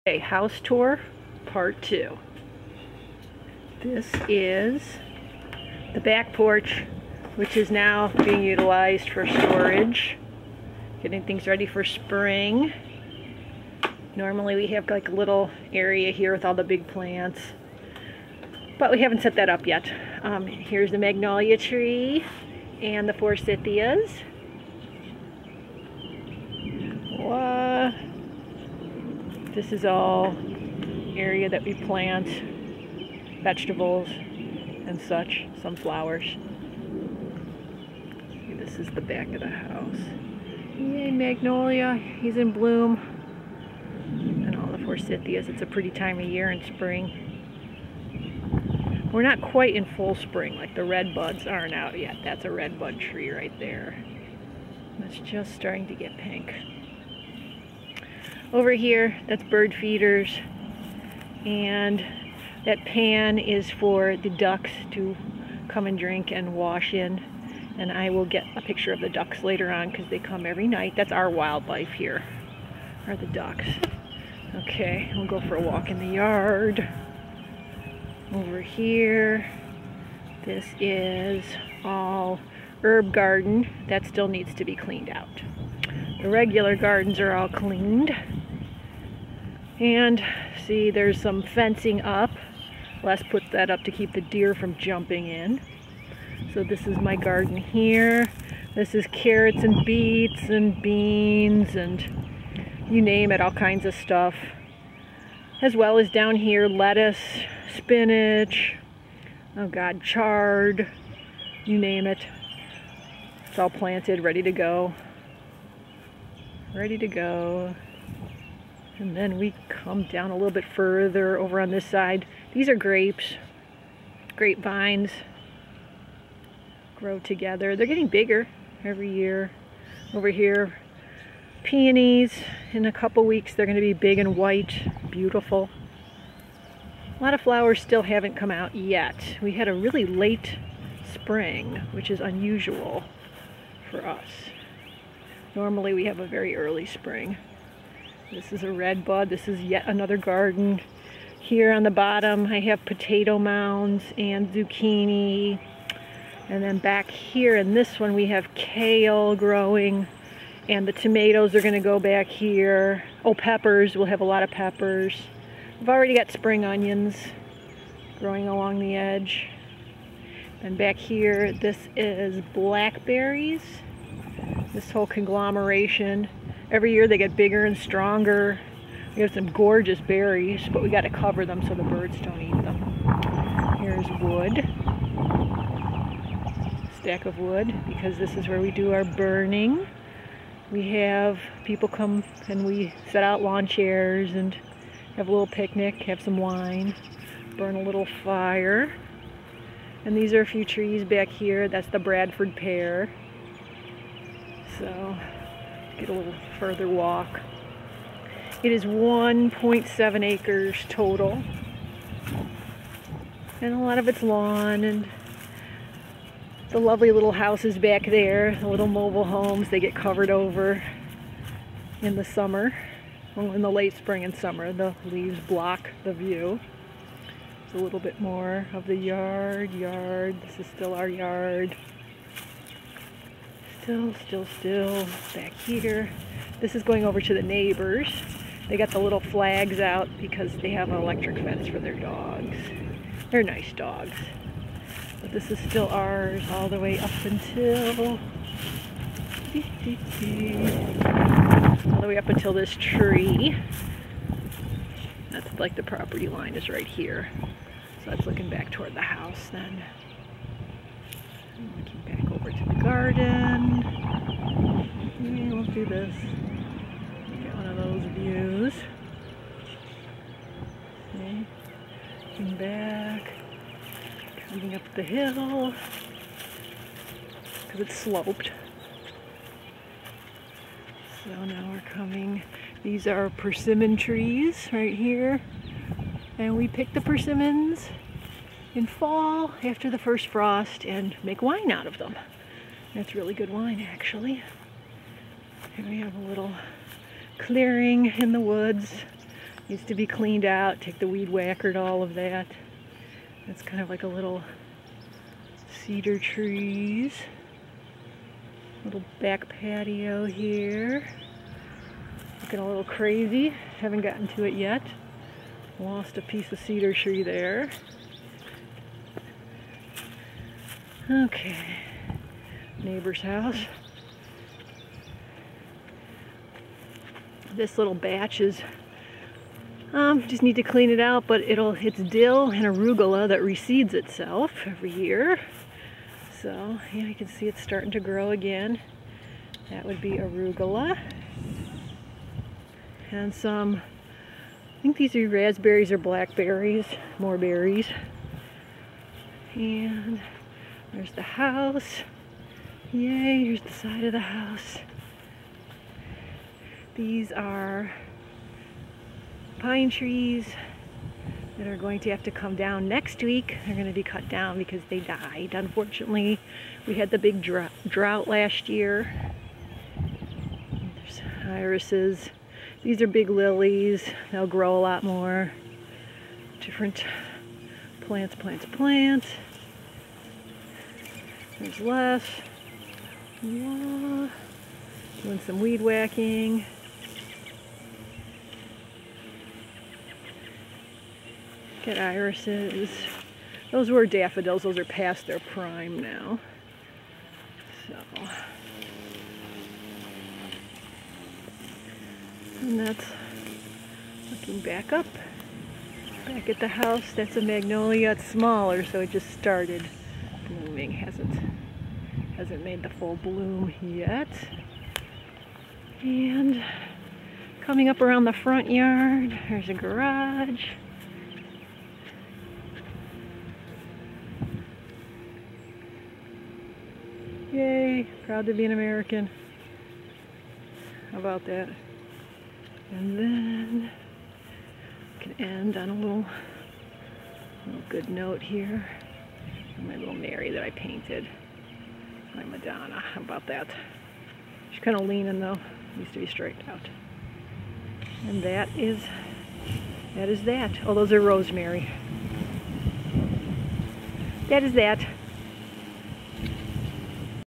Okay, house tour part 2. This is the back porch, which is now being utilized for storage, getting things ready for spring. Normally we have like a little area here with all the big plants, but we haven't set that up yet. Here's the magnolia tree and the forsythias. This is all area that we plant vegetables and such, some flowers. This is the back of the house. Yay, magnolia, he's in bloom. And all the forsythias. It's a pretty time of year in spring. We're not quite in full spring, like the red buds aren't out yet. That's a red bud tree right there. It's just starting to get pink. Over here, that's bird feeders, and that pan is for the ducks to come and drink and wash in. And I will get a picture of the ducks later on because they come every night. That's our wildlife here, are the ducks. Okay, we'll go for a walk in the yard. Over here, this is all herb garden. That still needs to be cleaned out. The regular gardens are all cleaned. And see, there's some fencing up. Les put that up to keep the deer from jumping in. So this is my garden here. This is carrots and beets and beans and you name it, all kinds of stuff. As well as down here, lettuce, spinach, oh God, chard, you name it. It's all planted, ready to go. Ready to go. And then we come down a little bit further over on this side. These are grapes. Grapevines grow together. They're getting bigger every year. Over here, peonies. In a couple weeks, they're going to be big and white. Beautiful. A lot of flowers still haven't come out yet. We had a really late spring, which is unusual for us. Normally we have a very early spring. This is a red bud. This is yet another garden. Here on the bottom I have potato mounds and zucchini. And then back here in this one we have kale growing. And the tomatoes are going to go back here. Oh, peppers. We'll have a lot of peppers. We've already got spring onions growing along the edge. And back here this is blackberries. This whole conglomeration. Every year they get bigger and stronger. We have some gorgeous berries, but we got to cover them so the birds don't eat them. Here's wood. Stack of wood, because this is where we do our burning. We have people come and we set out lawn chairs and have a little picnic, have some wine, burn a little fire. And these are a few trees back here. That's the Bradford pear. So, get a little further walk. It is 1.7 acres total. And a lot of it's lawn and the lovely little houses back there, the little mobile homes, they get covered over in the summer. Well, in the late spring and summer, the leaves block the view. It's a little bit more of the yard. This is still our yard. Still back here. This is going over to the neighbors. They got the little flags out because they have an electric fence for their dogs. They're nice dogs. But this is still ours all the way up until this tree. That's like the property line is right here. So that's looking back toward the house then. Looking back over to the garden. Yeah, we'll do this. Get one of those views. See? Looking back. Coming up the hill. Because it's sloped. So now we're coming. These are persimmon trees right here. And we pick the persimmons in fall after the first frost and make wine out of them. That's really good wine actually. Here we have a little clearing in the woods. Needs to be cleaned out, take the weed whacker to all of that. It's kind of like a little cedar trees. Little back patio here. Looking a little crazy. Haven't gotten to it yet. Lost a piece of cedar tree there. Okay. Neighbor's house. This little batch is just need to clean it out, but it's dill and arugula that reseeds itself every year. So yeah, you can see it's starting to grow again. That would be arugula. And some, I think these are raspberries or blackberries, more berries. And there's the house. Yay, here's the side of the house. These are pine trees that are going to have to come down next week. They're going to be cut down because they died. Unfortunately, we had the big drought last year. There's irises. These are big lilies. They'll grow a lot more. Different plants. There's Les. Yeah. Doing some weed whacking. Got irises. Those were daffodils. Those are past their prime now. So, and that's looking back up. Back at the house, that's a magnolia. It's smaller, so it just started blooming. Hasn't made the full bloom yet. And coming up around the front yard, there's a garage. Yay, proud to be an American. How about that? And then we can end on a little good note here. My little Mary that I painted. My Madonna. How about that? She's kind of leaning though. Needs to be straightened out. And that is that. Oh, those are rosemary. That is that.